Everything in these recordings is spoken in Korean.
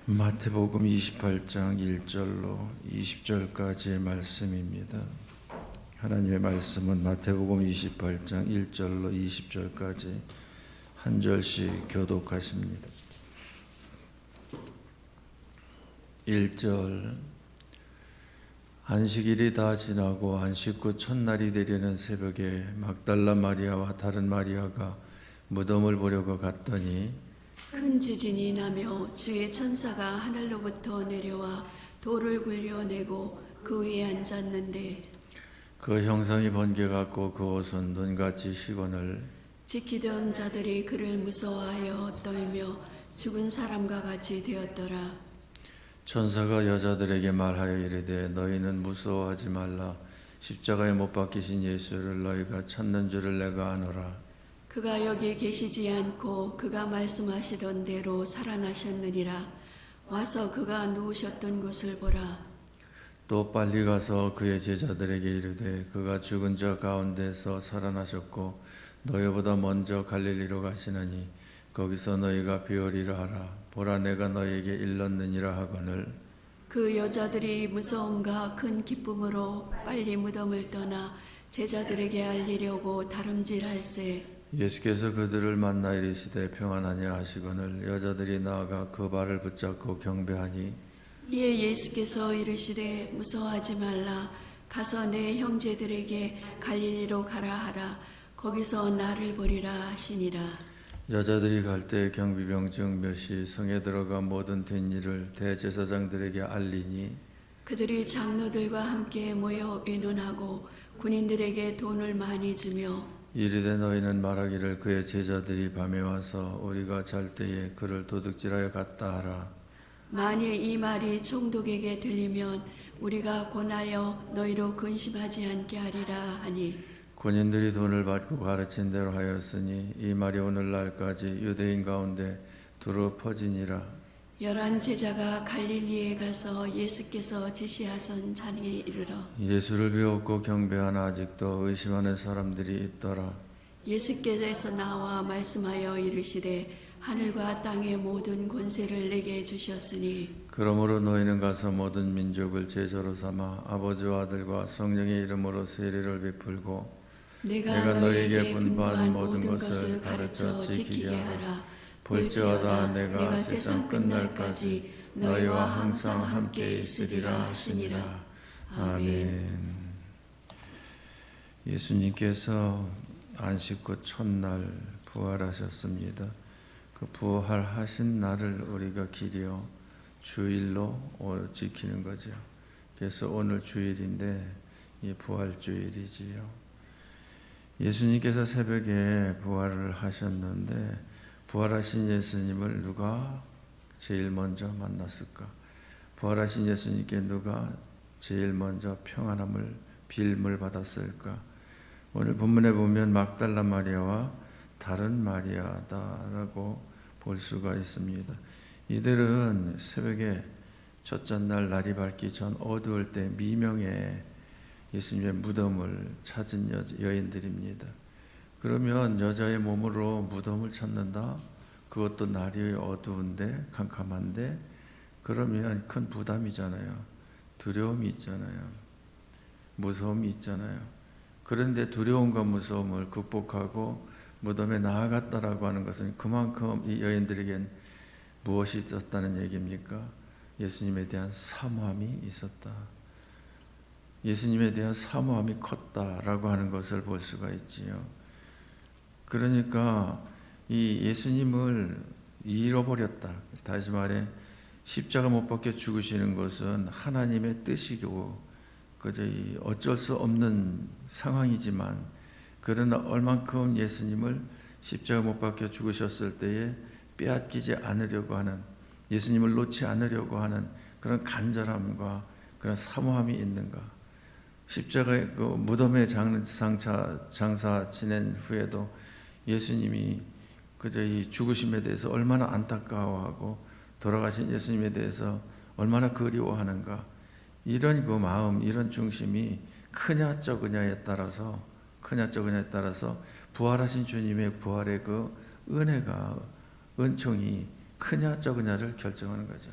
마태복음 28장 1절로 20절까지의 말씀입니다. 하나님의 말씀은 마태복음 28장 1절로 20절까지 한 절씩 교독하십니다. 1절. 안식일이 다 지나고 안식 후 첫날이 되려는 새벽에 막달라 마리아와 다른 마리아가 무덤을 보려고 갔더니 큰 지진이 나며 주의 천사가 하늘로부터 내려와 돌을 굴려내고 그 위에 앉았는데 그 형상이 번개 같고 그 옷은 눈같이 희건을 지키던 자들이 그를 무서워하여 떨며 죽은 사람과 같이 되었더라. 천사가 여자들에게 말하여 이르되 너희는 무서워하지 말라. 십자가에 못 박히신 예수를 너희가 찾는 줄을 내가 아노라. 그가 여기 계시지 않고 그가 말씀하시던 대로 살아나셨느니라. 와서 그가 누우셨던 곳을 보라. 또 빨리 가서 그의 제자들에게 이르되 그가 죽은 자 가운데서 살아나셨고 너희보다 먼저 갈릴리로 가시나니 거기서 너희가 배우리라 하라. 보라 내가 너희에게 일렀느니라 하거늘. 그 여자들이 무서움과 큰 기쁨으로 빨리 무덤을 떠나 제자들에게 알리려고 다름질할세. 예수께서 그들을 만나 이르시되 평안하냐 하시거늘 여자들이 나아가 그 발을 붙잡고 경배하니 이에 예수께서 이르시되 무서워하지 말라. 가서 내 형제들에게 갈릴리로 가라 하라. 거기서 나를 보리라 하시니라. 여자들이 갈 때 경비병 중 몇이 성에 들어가 모든 된 일을 대제사장들에게 알리니 그들이 장로들과 함께 모여 의논하고 군인들에게 돈을 많이 주며 이르되 너희는 말하기를 그의 제자들이 밤에 와서 우리가 잘 때에 그를 도둑질하여 갔다 하라. 만일 이 말이 총독에게 들리면 우리가 권하여 너희로 근심하지 않게 하리라 하니 군인들이 돈을 받고 가르친 대로 하였으니 이 말이 오늘날까지 유대인 가운데 두루 퍼지니라. 11 제자가 갈릴리에 가서 예수께서 제시하신 자리에 이르러 예수를 배웠고 경배하나 아직도 의심하는 사람들이 있더라. 예수께서 나와 말씀하여 이르시되 하늘과 땅의 모든 권세를 내게 주셨으니 그러므로 너희는 가서 모든 민족을 제자로 삼아 아버지와 아들과 성령의 이름으로 세례를 베풀고 내가 너희에게 분부한 모든 것을 가르쳐 지키게 하라. 볼지어다 내가 세상 끝날까지 너희와 항상 함께 있으리라 하시니라. 아멘. 예수님께서 안식 후 첫날 부활하셨습니다. 그 부활하신 날을 우리가 기려 주일로 지키는 거죠. 그래서 오늘 주일인데 이 부활주일이지요. 예수님께서 새벽에 부활을 하셨는데 부활하신 예수님을 누가 제일 먼저 만났을까? 부활하신 예수님께 누가 제일 먼저 평안함을 빌물 받았을까? 오늘 본문에 보면 막달라 마리아와 다른 마리아다라고 볼 수가 있습니다. 이들은 새벽에 첫째 날 날이 밝기 전 어두울 때 미명에 예수님의 무덤을 찾은 여인들입니다. 그러면 여자의 몸으로 무덤을 찾는다? 그것도 날이 어두운데 캄캄한데 그러면 큰 부담이잖아요. 두려움이 있잖아요. 무서움이 있잖아요. 그런데 두려움과 무서움을 극복하고 무덤에 나아갔다라고 하는 것은 그만큼 이 여인들에겐 무엇이 있었다는 얘기입니까? 예수님에 대한 사모함이 있었다. 예수님에 대한 사모함이 컸다라고 하는 것을 볼 수가 있지요. 그러니까 이 예수님을 잃어버렸다. 다시 말해 십자가 못 박혀 죽으시는 것은 하나님의 뜻이고 그저 어쩔 수 없는 상황이지만 그러나 얼만큼 예수님을 십자가 못 박혀 죽으셨을 때에 빼앗기지 않으려고 하는 예수님을 놓지 않으려고 하는 그런 간절함과 그런 사모함이 있는가. 십자가의 그 무덤에 장사 지낸 후에도 예수님이 그저 이 죽으심에 대해서 얼마나 안타까워하고 돌아가신 예수님에 대해서 얼마나 그리워하는가. 이런 그 마음, 이런 중심이 크냐 적으냐에 따라서 부활하신 주님의 부활의 그 은혜가 은총이 크냐 적으냐를 결정하는 거죠.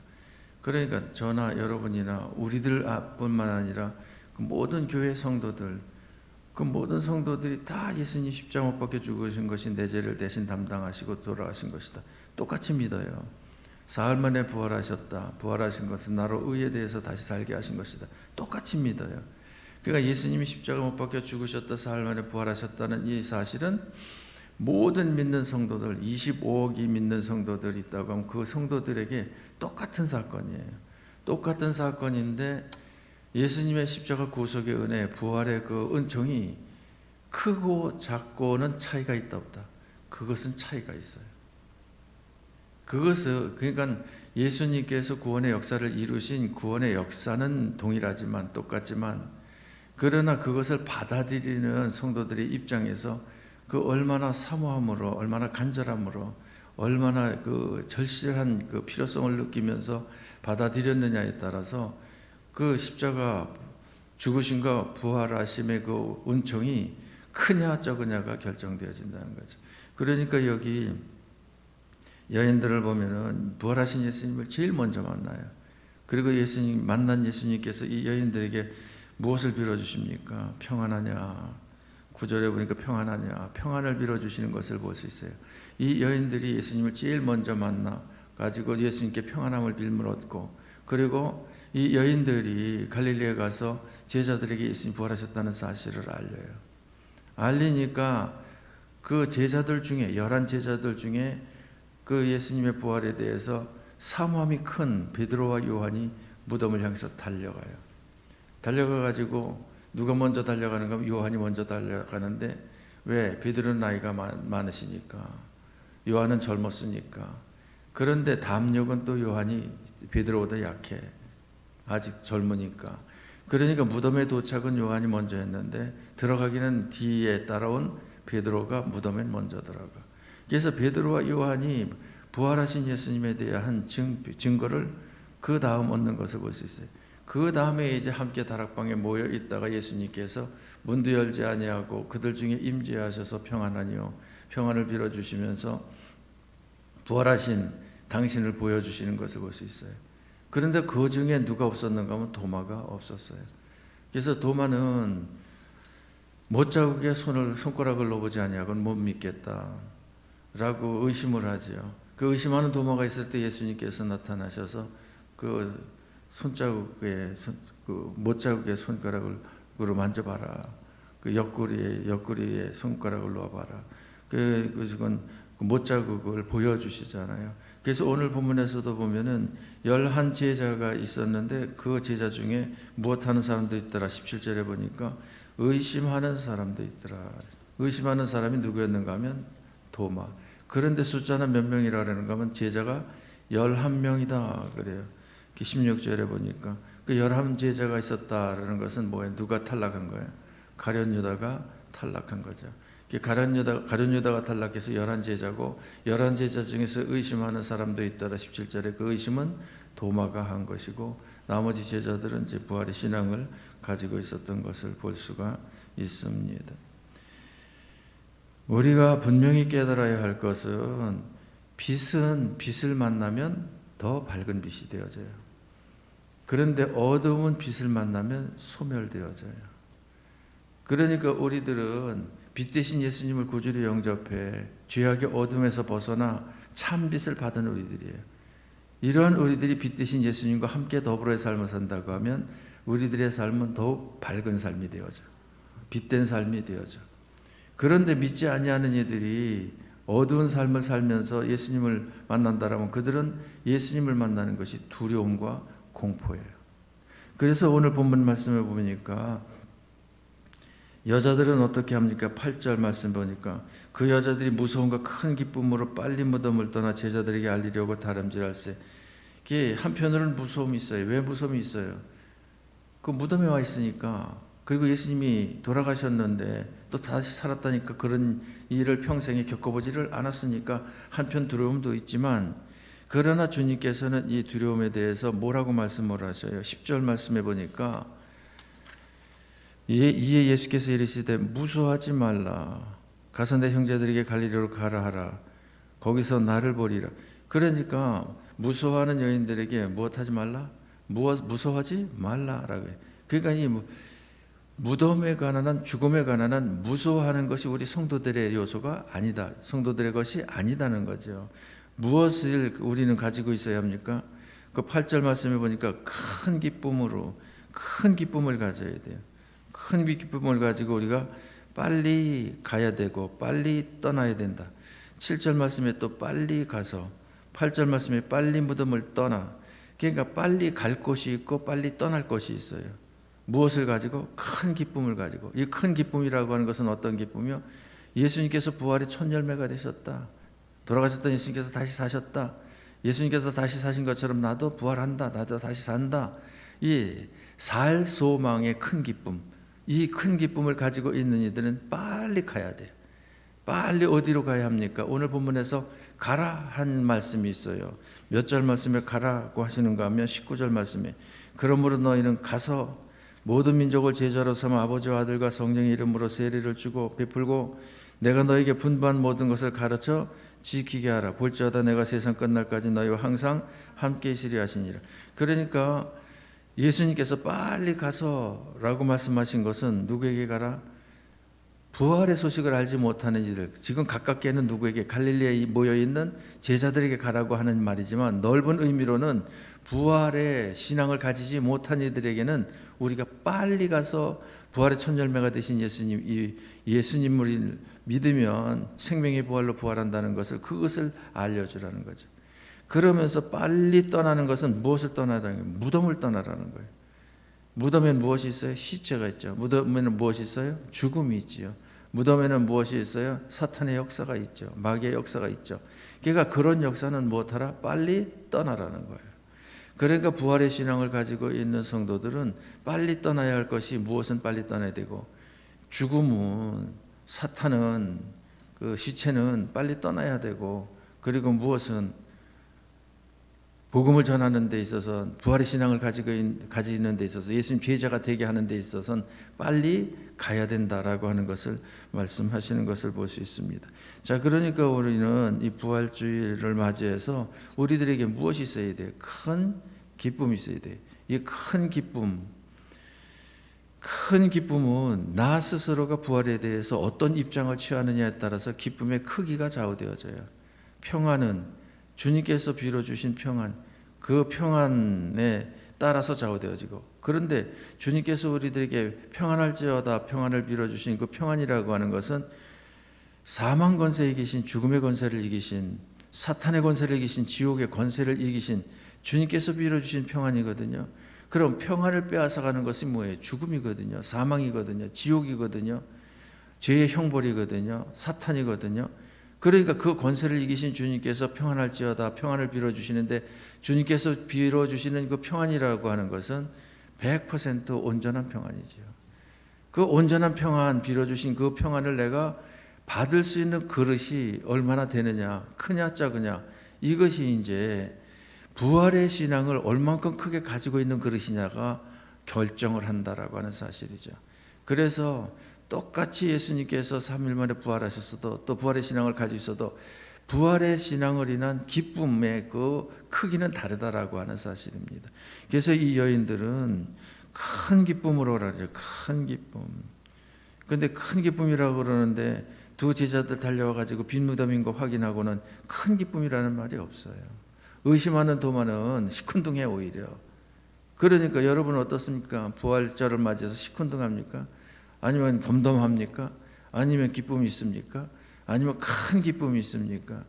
그러니까 저나 여러분이나 우리들 뿐만 아니라 그 모든 교회 성도들, 그 모든 성도들이 다 예수님 십자가 못 박혀 죽으신 것이 내 죄를 대신 담당하시고 돌아가신 것이다. 똑같이 믿어요. 사흘 만에 부활하셨다. 부활하신 것은 나로 의에 대해서 다시 살게 하신 것이다. 똑같이 믿어요. 그러니까 예수님이 십자가 못 박혀 죽으셨다, 사흘 만에 부활하셨다는 이 사실은 모든 믿는 성도들, 25억이 믿는 성도들이 있다고 하면 그 성도들에게 똑같은 사건이에요. 똑같은 사건인데 예수님의 십자가 구속의 은혜, 부활의 그 은총이 크고 작고는 차이가 있다 없다. 그것은 차이가 있어요. 그것은 그러니까 예수님께서 구원의 역사를 이루신 구원의 역사는 동일하지만 똑같지만 그러나 그것을 받아들이는 성도들의 입장에서 그 얼마나 사모함으로, 얼마나 간절함으로, 얼마나 그 절실한 그 필요성을 느끼면서 받아들였느냐에 따라서 그 십자가 죽으심과 부활하심의 그 은총이 크냐 적으냐가 결정되어진다는 거죠. 그러니까 여기 여인들을 보면은 부활하신 예수님을 제일 먼저 만나요. 그리고 예수님 만난 예수님께서 이 여인들에게 무엇을 빌어주십니까? 평안하냐? 9절에 보니까 평안하냐? 평안을 빌어주시는 것을 볼 수 있어요. 이 여인들이 예수님을 제일 먼저 만나 가지고 예수님께 평안함을 빌물었고, 그리고 이 여인들이 갈릴리에 가서 제자들에게 예수님 부활하셨다는 사실을 알려요. 알리니까 그 제자들 중에 11 제자들 중에 그 예수님의 부활에 대해서 사모함이 큰 베드로와 요한이 무덤을 향해서 달려가요. 달려가 가지고 누가 먼저 달려가는가 하면 요한이 먼저 달려가는데, 왜? 베드로는 나이가 많으시니까, 요한은 젊었으니까. 그런데 담력은 또 요한이 베드로보다 약해. 아직 젊으니까. 그러니까 무덤에 도착은 요한이 먼저 했는데 들어가기는 뒤에 따라온 베드로가 무덤에 먼저 들어가. 그래서 베드로와 요한이 부활하신 예수님에 대한 증거를 그 다음 얻는 것을 볼 수 있어요. 그 다음에 이제 함께 다락방에 모여 있다가 예수님께서 문도 열지 아니하고 그들 중에 임재하셔서 평안하니요 평안을 빌어주시면서 부활하신 당신을 보여주시는 것을 볼 수 있어요. 그런데 그 중에 누가 없었는가 하면 도마가 없었어요. 그래서 도마는 못자국에 손가락을 넣어보지 아니하고는 못 믿겠다라고 의심을 하죠. 그 의심하는 도마가 있을 때 예수님께서 나타나셔서 그 손자국에 그 못자국에 손가락으로 만져봐라. 그 옆구리에 손가락을 넣어봐라. 그건 못자국을 보여주시잖아요. 그래서 오늘 본문에서도 보면은 11 제자가 있었는데 그 제자 중에 무엇하는 사람도 있더라. 17절에 보니까 의심하는 사람도 있더라. 의심하는 사람이 누구였는가 하면 도마. 그런데 숫자는 몇 명이라 그러는가 하면 제자가 11명이다 그래요. 16절에 보니까 그 11 제자가 있었다라는 것은 뭐예요? 누가 탈락한 거예요? 가룟 유다가 탈락한 거죠. 가룟 유다가 탈락해서 11 제자고 11 제자 중에서 의심하는 사람도 있더라. 17절에 그 의심은 도마가 한 것이고 나머지 제자들은 이제 부활의 신앙을 가지고 있었던 것을 볼 수가 있습니다. 우리가 분명히 깨달아야 할 것은 빛은 빛을 만나면 더 밝은 빛이 되어져요. 그런데 어둠은 빛을 만나면 소멸되어져요. 그러니까 우리들은 빛 대신 예수님을 구주로 영접해 죄악의 어둠에서 벗어나 참 빛을 받은 우리들이에요. 이러한 우리들이 빛 대신 예수님과 함께 더불어의 삶을 산다고 하면 우리들의 삶은 더욱 밝은 삶이 되어져. 빛된 삶이 되어져. 그런데 믿지 아니하는 이들이 어두운 삶을 살면서 예수님을 만난다라면 그들은 예수님을 만나는 것이 두려움과 공포예요. 그래서 오늘 본문 말씀을 보니까 여자들은 어떻게 합니까? 8절 말씀 보니까 그 여자들이 무서움과 큰 기쁨으로 빨리 무덤을 떠나 제자들에게 알리려고 다름질할세. 이게 한편으로는 무서움이 있어요. 왜 무서움이 있어요? 그 무덤에 와 있으니까. 그리고 예수님이 돌아가셨는데 또 다시 살았다니까 그런 일을 평생에 겪어보지를 않았으니까 한편 두려움도 있지만, 그러나 주님께서는 이 두려움에 대해서 뭐라고 말씀을 하셔요? 10절 말씀해 보니까 이에 예수께서 이르시되 무서워하지 말라. 가서 내 형제들에게 갈릴리로 가라 하라. 거기서 나를 보리라. 그러니까 무서워하는 여인들에게 무엇하지 말라? 무서워하지 말라라고 해요. 그러니까 이 무덤에 관한 죽음에 관한 무서워하는 것이 우리 성도들의 요소가 아니다. 성도들의 것이 아니다는 거죠. 무엇을 우리는 가지고 있어야 합니까? 그 8절 말씀에 보니까 큰 기쁨을 가져야 돼요. 큰 기쁨을 가지고 우리가 빨리 가야 되고 빨리 떠나야 된다. 7절 말씀에 또 빨리 가서 8절 말씀에 빨리 무덤을 떠나. 그러니까 빨리 갈 곳이 있고 빨리 떠날 곳이 있어요. 무엇을 가지고? 큰 기쁨을 가지고. 이 큰 기쁨이라고 하는 것은 어떤 기쁨이요? 예수님께서 부활의 첫 열매가 되셨다. 돌아가셨던 예수님께서 다시 사셨다. 예수님께서 다시 사신 것처럼 나도 부활한다. 나도 다시 산다. 이 살 소망의 큰 기쁨. 이 큰 기쁨을 가지고 있는 이들은 빨리 가야 돼요. 빨리 어디로 가야 합니까? 오늘 본문에서 가라 한 말씀이 있어요. 몇 절 말씀에 가라고 하시는가 하면 19절 말씀에 그러므로 너희는 가서 모든 민족을 제자로 삼아 아버지와 아들과 성령의 이름으로 세례를 주고 베풀고 내가 너에게 분부한 모든 것을 가르쳐 지키게 하라. 볼지어다 내가 세상 끝날까지 너희와 항상 함께 있으리 하시니라. 그러니까 예수님께서 빨리 가서라고 말씀하신 것은 누구에게 가라? 부활의 소식을 알지 못하는 이들, 지금 가깝게는 누구에게? 갈릴리에 모여있는 제자들에게 가라고 하는 말이지만 넓은 의미로는 부활의 신앙을 가지지 못한 이들에게는 우리가 빨리 가서 부활의 첫 열매가 되신 예수님, 이 예수님을 믿으면 생명의 부활로 부활한다는 것을, 그것을 알려주라는 거죠. 그러면서 빨리 떠나는 것은 무엇을 떠나라는 거예요? 무덤을 떠나라는 거예요. 무덤에는 무엇이 있어요? 시체가 있죠. 무덤에는 무엇이 있어요? 죽음이 있지요. 무덤에는 무엇이 있어요? 사탄의 역사가 있죠. 마귀의 역사가 있죠. 그러니까 그런 역사는 무엇하라? 빨리 떠나라는 거예요. 그러니까 부활의 신앙을 가지고 있는 성도들은 빨리 떠나야 할 것이, 무엇은 빨리 떠나야 되고, 죽음은, 사탄은, 그 시체는 빨리 떠나야 되고, 그리고 무엇은 복음을 전하는 데 있어서, 부활의 신앙을 가지는 데 있어서, 예수님 제자가 되게 하는 데 있어서는 빨리 가야 된다라고 하는 것을 말씀하시는 것을 볼 수 있습니다. 자, 그러니까 우리는 이 부활주의를 맞이해서 우리들에게 무엇이 있어야 돼요? 큰 기쁨이 있어야 돼요. 이 큰 기쁨은 나 스스로가 부활에 대해서 어떤 입장을 취하느냐에 따라서 기쁨의 크기가 좌우되어져요. 평안은 주님께서 빌어주신 평안, 그 평안에 따라서 좌우되어지고, 그런데 주님께서 우리들에게 평안할지어다 평안을 빌어주신 그 평안이라고 하는 것은 사망 권세에 이기신, 죽음의 권세를 이기신, 사탄의 권세를 이기신, 지옥의 권세를 이기신 주님께서 빌어주신 평안이거든요. 그럼 평안을 빼앗아가는 것이 뭐예요? 죽음이거든요. 사망이거든요. 지옥이거든요. 죄의 형벌이거든요. 사탄이거든요. 그러니까 그 권세를 이기신 주님께서 평안할지어다 평안을 빌어주시는데, 주님께서 빌어주시는 그 평안이라고 하는 것은 100% 온전한 평안이지요. 그 온전한 평안, 빌어주신 그 평안을 내가 받을 수 있는 그릇이 얼마나 되느냐, 크냐 작으냐, 이것이 이제 부활의 신앙을 얼만큼 크게 가지고 있는 그릇이냐가 결정을 한다라고 하는 사실이죠. 그래서 똑같이 예수님께서 3일 만에 부활하셨어도, 또 부활의 신앙을 가지고 있어도 부활의 신앙을 인한 기쁨의 그 크기는 다르다라고 하는 사실입니다. 그래서 이 여인들은 큰 기쁨으로 오라죠. 큰 기쁨. 그런데 큰 기쁨이라고 그러는데 두 제자들 달려와 가지고 빈 무덤인 거 확인하고는 큰 기쁨이라는 말이 없어요. 의심하는 도마는 시큰둥해 오히려. 그러니까 여러분 어떻습니까? 부활절을 맞이해서 시큰둥합니까? 아니면 덤덤합니까? 아니면 기쁨이 있습니까? 아니면 큰 기쁨이 있습니까?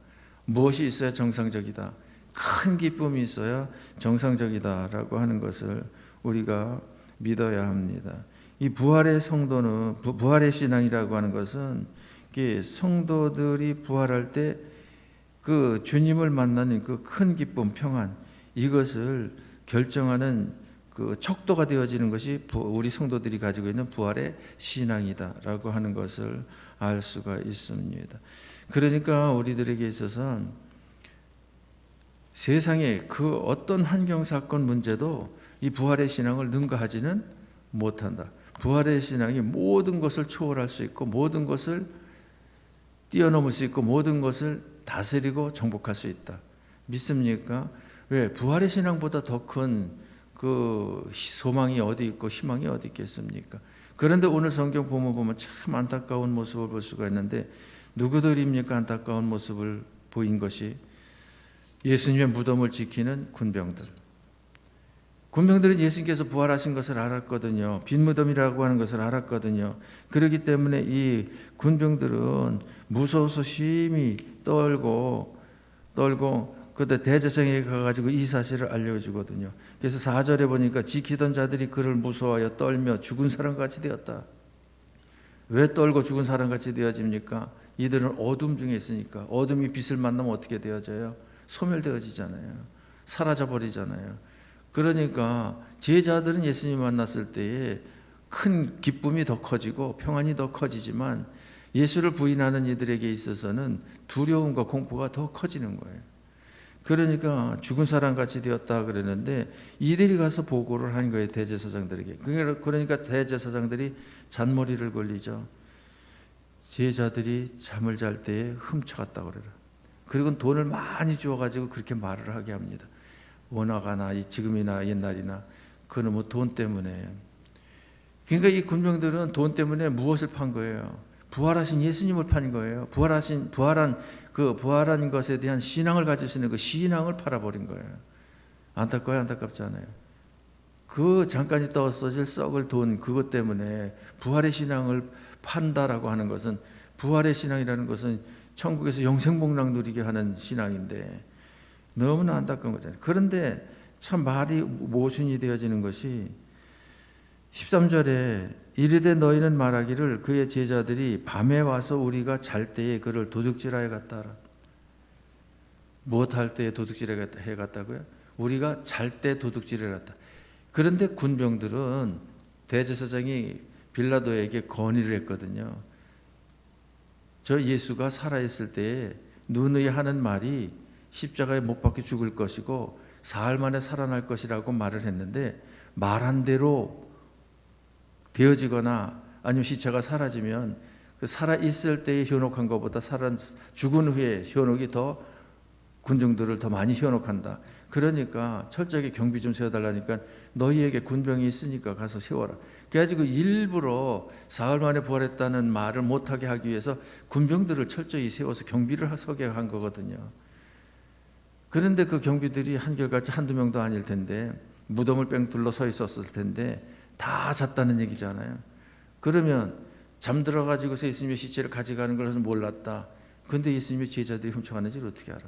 무엇이 있어야 정상적이다? 큰 기쁨이 있어야 정상적이다라고 하는 것을 우리가 믿어야 합니다. 이 부활의 성도는, 부활의 신앙이라고 하는 것은 성도들이 부활할 때 그 주님을 만나는 그 큰 기쁨, 평안, 이것을 결정하는 그 척도가 되어지는 것이 우리 성도들이 가지고 있는 부활의 신앙이다라고 하는 것을 알 수가 있습니다. 그러니까 우리들에게 있어서는 세상의 그 어떤 환경, 사건, 문제도 이 부활의 신앙을 능가하지는 못한다. 부활의 신앙이 모든 것을 초월할 수 있고, 모든 것을 뛰어넘을 수 있고, 모든 것을 다스리고 정복할 수 있다. 믿습니까? 왜? 부활의 신앙보다 더 큰 그 소망이 어디 있고 희망이 어디 있겠습니까? 그런데 오늘 성경 보면 참 안타까운 모습을 볼 수가 있는데, 누구들입니까? 안타까운 모습을 보인 것이 예수님의 무덤을 지키는 군병들. 군병들은 예수님께서 부활하신 것을 알았거든요. 빈 무덤이라고 하는 것을 알았거든요. 그렇기 때문에 이 군병들은 무서워서 심히 떨고 그때 대제사장에게 가가지고 이 사실을 알려주거든요. 그래서 4절에 보니까 지키던 자들이 그를 무서워하여 떨며 죽은 사람같이 되었다. 왜 떨고 죽은 사람같이 되어집니까? 이들은 어둠 중에 있으니까. 어둠이 빛을 만나면 어떻게 되어져요? 소멸되어지잖아요. 사라져버리잖아요. 그러니까 제자들은 예수님 만났을 때에 큰 기쁨이 더 커지고 평안이 더 커지지만, 예수를 부인하는 이들에게 있어서는 두려움과 공포가 더 커지는 거예요. 그러니까 죽은 사람같이 되었다 그러는데, 이들이 가서 보고를 한 거예요, 대제사장들에게. 그러니까 대제사장들이 잔머리를 걸리죠. 제자들이 잠을 잘 때에 훔쳐갔다고 그래요. 그리고 돈을 많이 주어가지고 그렇게 말을 하게 합니다. 원화가나 지금이나 옛날이나 그는 뭐 돈 때문에. 그러니까 이 군병들은 돈 때문에 무엇을 판 거예요? 부활하신 예수님을 판 거예요. 부활한 것에 대한 신앙을 가질 수 있는 그 신앙을 팔아버린 거예요. 안타까워요, 안타깝지 않아요? 그 잠깐 있다 없어질 썩을 돈, 그것 때문에 부활의 신앙을 판다라고 하는 것은, 부활의 신앙이라는 것은 천국에서 영생복락 누리게 하는 신앙인데 너무나 안타까운 거잖아요. 그런데 참 말이 모순이 되어지는 것이 13절에 이르되 너희는 말하기를 그의 제자들이 밤에 와서 우리가 잘 때에 그를 도둑질하여 갔다라. 무엇 할 때에 도둑질해 갔다고요? 우리가 잘 때 도둑질해 갔다. 그런데 군병들은 대제사장이 빌라도에게 건의를 했거든요. 저 예수가 살아있을 때에 누누이 하는 말이 십자가에 못 박혀 죽을 것이고 사흘 만에 살아날 것이라고 말을 했는데, 말한 대로 되어지거나 아니면 시체가 사라지면 그 살아있을 때의 현혹한 것보다 죽은 후에 현혹이 더 군중들을 더 많이 현혹한다. 그러니까 철저하게 경비 좀 세워달라니까, 너희에게 군병이 있으니까 가서 세워라. 그래가지고 일부러 사흘 만에 부활했다는 말을 못하게 하기 위해서 군병들을 철저히 세워서 경비를 서게 한 거거든요. 그런데 그 경비들이 한결같이 한두 명도 아닐 텐데, 무덤을 뺑 둘러 서 있었을 텐데 다 잤다는 얘기잖아요. 그러면 잠들어 가지고서 예수님의 시체를 가져가는 것을 몰랐다. 그런데 예수님의 제자들이 훔쳐가는지를 어떻게 알아?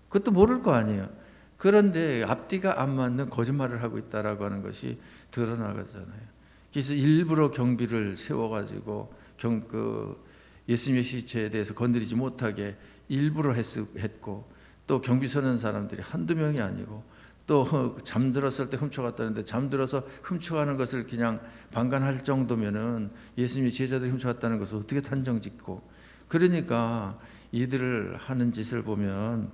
그것도 모를 거 아니에요. 그런데 앞뒤가 안 맞는 거짓말을 하고 있다라고 하는 것이 드러나잖아요. 그래서 일부러 경비를 세워가지고 예수님의 시체에 대해서 건드리지 못하게 일부러 했고, 또 경비 서는 사람들이 한두 명이 아니고, 또 잠들었을 때 훔쳐갔다는데 잠들어서 훔쳐가는 것을 그냥 방관할 정도면은 예수님이 제자들이 훔쳐갔다는 것을 어떻게 단정짓고. 그러니까 이들을 하는 짓을 보면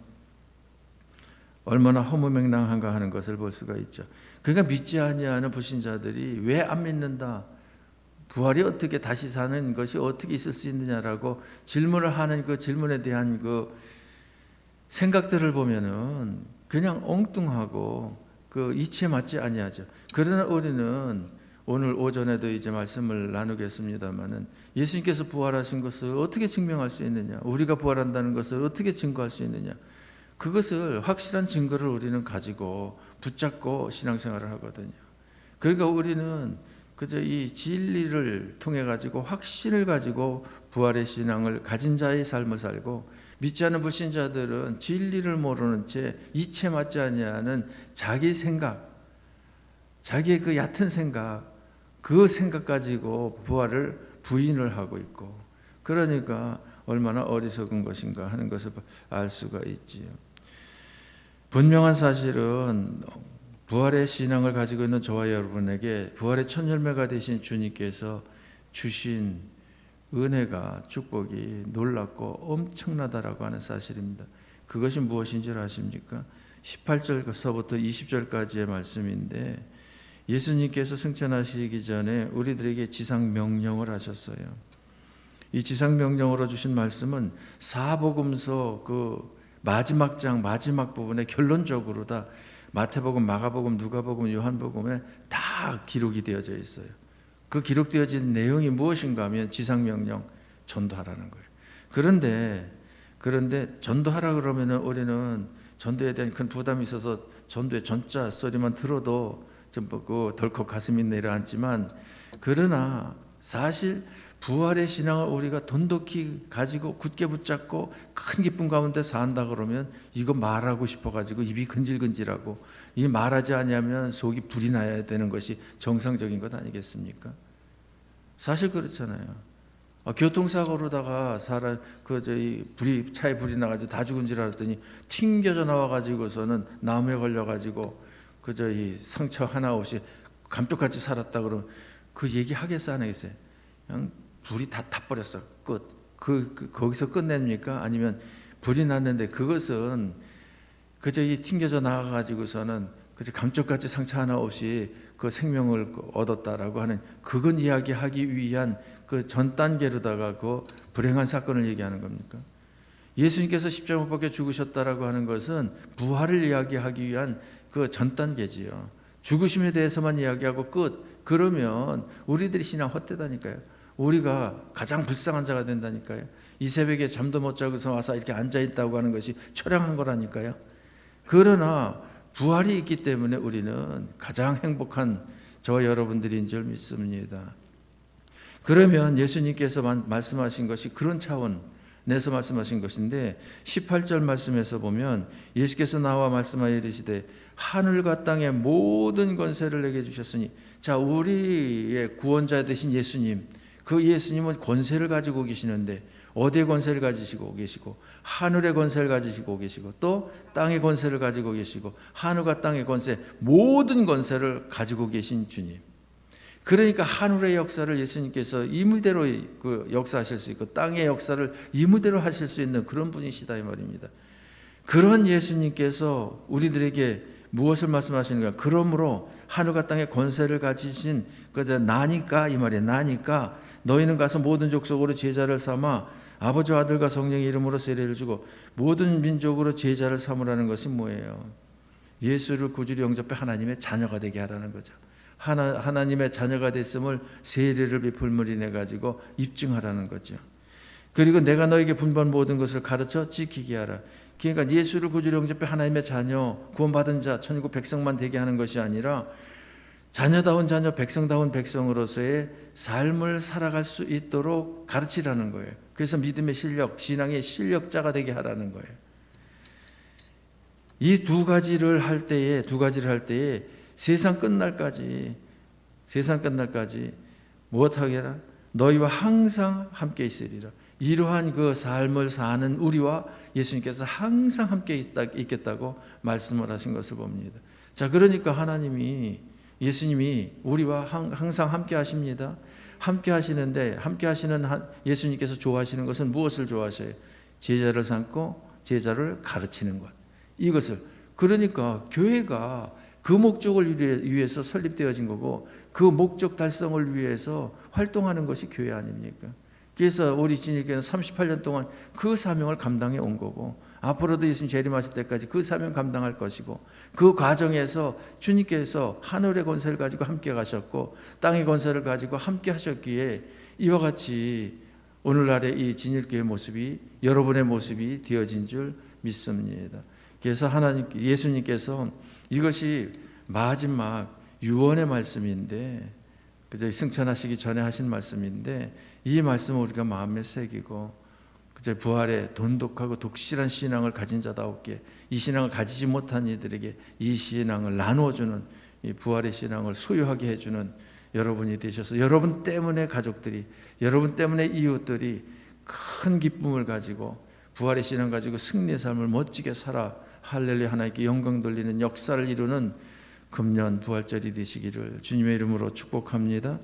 얼마나 허무맹랑한가 하는 것을 볼 수가 있죠. 그러니까 믿지 아니하는 불신자들이 왜 안 믿는다, 부활이 어떻게 다시 사는 것이 어떻게 있을 수 있느냐라고 질문을 하는 그 질문에 대한 그 생각들을 보면은 그냥 엉뚱하고 그 이치에 맞지 아니하죠. 그러나 우리는 오늘 오전에도 이제 말씀을 나누겠습니다마는, 예수님께서 부활하신 것을 어떻게 증명할 수 있느냐, 우리가 부활한다는 것을 어떻게 증거할 수 있느냐, 그것을 확실한 증거를 우리는 가지고 붙잡고 신앙생활을 하거든요. 그러니까 우리는 그저 이 진리를 통해 가지고 확신을 가지고 부활의 신앙을 가진 자의 삶을 살고, 믿지 않는 불신자들은 진리를 모르는 채 이치에 맞지 아니하는 자기 생각, 자기의 그 얕은 생각, 그 생각 가지고 부활을 부인을 하고 있고, 그러니까 얼마나 어리석은 것인가 하는 것을 알 수가 있지요. 분명한 사실은 부활의 신앙을 가지고 있는 저와 여러분에게 부활의 첫 열매가 되신 주님께서 주신 은혜가, 축복이 놀랍고 엄청나다라고 하는 사실입니다. 그것이 무엇인 줄 아십니까? 18절서부터 20절까지의 말씀인데, 예수님께서 승천하시기 전에 우리들에게 지상 명령을 하셨어요. 이 지상 명령으로 주신 말씀은 사복음서 그 마지막 장 마지막 부분에 결론적으로 다 마태복음, 마가복음, 누가복음, 요한복음에 다 기록이 되어져 있어요. 그 기록되어진 내용이 무엇인가 하면 지상명령, 전도하라는 거예요. 그런데 전도하라 그러면은 우리는 전도에 대한 큰 부담이 있어서 전도의 전자 소리만 들어도 좀 덜컥 가슴이 내려앉지만, 그러나 사실 부활의 신앙을 우리가 돈독히 가지고 굳게 붙잡고 큰 기쁨 가운데 산다 그러면 이거 말하고 싶어가지고 입이 근질근질하고, 이 말하지 않으면 속이 불이 나야 되는 것이 정상적인 것 아니겠습니까? 사실 그렇잖아요. 교통사고로다가 사람 차에 불이 나가지고 다 죽은 줄 알았더니 튕겨져 나와가지고서는 나무에 걸려가지고 이 상처 하나 없이 감쪽같이 살았다 그러면 그 얘기 하겠어 안 하겠어요? 그냥 불이 다 타버렸어. 끝. 거기서 끝냅니까? 아니면 불이 났는데 그것은 이 튕겨져 나가가지고서는 감쪽같이 상처 하나 없이 그 생명을 얻었다라고 하는, 그건 이야기하기 위한 그 전 단계로다가 그 불행한 사건을 얘기하는 겁니까? 예수님께서 십자가 못 박혀 죽으셨다라고 하는 것은 부활을 이야기하기 위한 그 전 단계지요. 죽으심에 대해서만 이야기하고 끝. 그러면 우리들이 신앙 헛되다니까요. 우리가 가장 불쌍한 자가 된다니까요. 이 새벽에 잠도 못 자고서 와서 이렇게 앉아 있다고 하는 것이 초량한 거라니까요. 그러나 부활이 있기 때문에 우리는 가장 행복한 저와 여러분들인 줄 믿습니다. 그러면 예수님께서 말씀하신 것이 그런 차원에서 말씀하신 것인데, 18절 말씀에서 보면 예수께서 나와 말씀하여 이르시되 하늘과 땅의 모든 권세를 내게 주셨으니, 자, 우리의 구원자 되신 예수님, 그 예수님은 권세를 가지고 계시는데 어디에 권세를 가지시고 계시고, 하늘의 권세를 가지시고 계시고, 또 땅의 권세를 가지고 계시고, 하늘과 땅의 권세, 모든 권세를 가지고 계신 주님. 그러니까 하늘의 역사를 예수님께서 임의대로 역사하실 수 있고, 땅의 역사를 임의대로 하실 수 있는 그런 분이시다 이 말입니다. 그런 예수님께서 우리들에게 무엇을 말씀하시는가? 그러므로 하늘과 땅의 권세를 가지신 나니까 이 말이에요. 나니까 너희는 가서 모든 족속으로 제자를 삼아 아버지와 아들과 성령의 이름으로 세례를 주고 모든 민족으로 제자를 삼으라는 것이 뭐예요? 예수를 구주로 영접해 하나님의 자녀가 되게 하라는 거죠. 하나님의 자녀가 됐음을 세례를 베풀므로 인해 가지고 입증하라는 거죠. 그리고 내가 너에게 분부한 모든 것을 가르쳐 지키게 하라. 그러니까 예수를 구주로 영접해 하나님의 자녀, 구원받은 자, 천국 백성만 되게 하는 것이 아니라 자녀다운 자녀, 백성다운 백성으로서의 삶을 살아갈 수 있도록 가르치라는 거예요. 그래서 믿음의 실력, 신앙의 실력자가 되게 하라는 거예요. 이 두 가지를 할 때에 세상 끝날까지 무엇하게 해라? 너희와 항상 함께 있으리라. 이러한 그 삶을 사는 우리와 예수님께서 항상 함께 있겠다고 말씀을 하신 것을 봅니다. 자, 그러니까 예수님이 우리와 항상 함께 하십니다. 함께 하시는데, 함께 하시는 예수님께서 좋아하시는 것은 무엇을 좋아하셔요? 제자를 삼고 제자를 가르치는 것. 이것을. 그러니까 교회가 그 목적을 위해서 설립되어진 거고, 그 목적 달성을 위해서 활동하는 것이 교회 아닙니까? 그래서 우리 진일교회는 38년 동안 그 사명을 감당해 온 거고, 앞으로도 예수님 재림하실 때까지 그 사명 감당할 것이고, 그 과정에서 주님께서 하늘의 권세를 가지고 함께 가셨고 땅의 권세를 가지고 함께 하셨기에 이와 같이 오늘날의 이 진일교회 모습이 여러분의 모습이 되어진 줄 믿습니다. 그래서 예수님께서 이것이 마지막 유언의 말씀인데, 그저 승천하시기 전에 하신 말씀인데, 이 말씀을 우리가 마음에 새기고 그저 부활의 돈독하고 독실한 신앙을 가진 자다웠기에 이 신앙을 가지지 못한 이들에게 이 신앙을 나누어주는, 이 부활의 신앙을 소유하게 해주는 여러분이 되셔서 여러분 때문에 가족들이, 여러분 때문에 이웃들이 큰 기쁨을 가지고 부활의 신앙 가지고 승리의 삶을 멋지게 살아 할렐루야 하나님께 영광 돌리는 역사를 이루는 금년 부활절이 되시기를 주님의 이름으로 축복합니다.